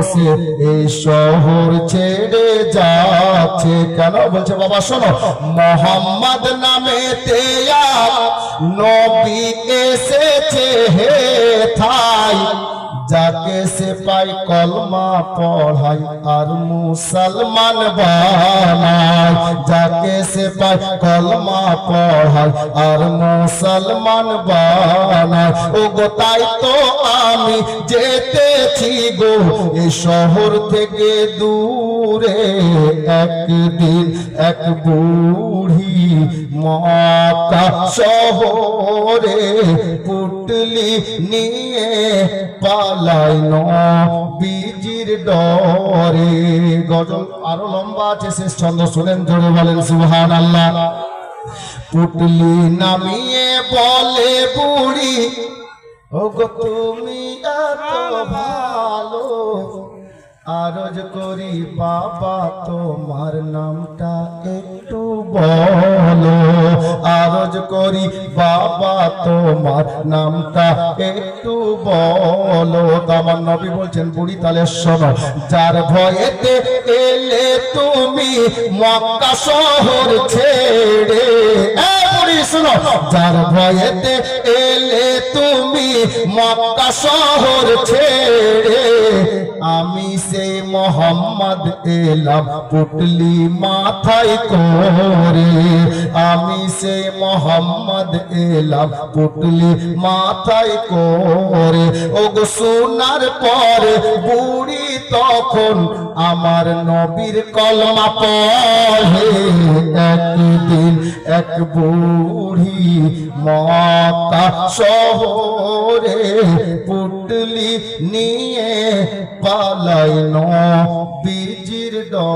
সে এই শহর ছেড়ে যাচ্ছে। কেন বলছে বাবা শোনো, মোহাম্মদ নামে তেয়া নবী এসেছে হে থাই, যাকে সে পাই কলমা পড়াই আর মুসলমান বানাই, যাকে সে পাই কলমা পড়াই আর মুসলমান বানাই। ও গো তাই তো আমি যেতেছি গো এই শহর থেকে দূরে, একদিন এক বুড়ি মক্কা শহরে পুটলি নিয়ে পালাই নবীজির ডরে। গজল আরো লম্বা আছে, শেষ ছন্দ শুনেন, জোরে বলেন সুবহানাল্লাহ। পুটলি নামিয়ে বলে বুড়ি, ওগো তুমি এত ভালো, আরজ করি বাবা তোমার নামটা একটু বলো, আরজ করি বাবা তোমার নামটা একটু বলো। আমার নবী বলছেন বুড়ি তাহলে শোনো, যার ভয়েতে এলে তুমি মক্কা শহর ছেড়ে, বুড়ি শোনো, যার ভয়েতে এলে তুমি মক্কা শহর ছেড়ে, আমি সেই মোহাম্মদ এলাম পুটলি মাথায় করে, আমি সেই মোহাম্মদ এলাম পুটলি মাথায় করে। ওগো শোনার পরে বুড়ি তখন আমার নবীর কলমা পড়ে। একদিন এক বুড়ি মক্কা শহরে পুটলি নিয়ে পালাই নবীজির ডরে।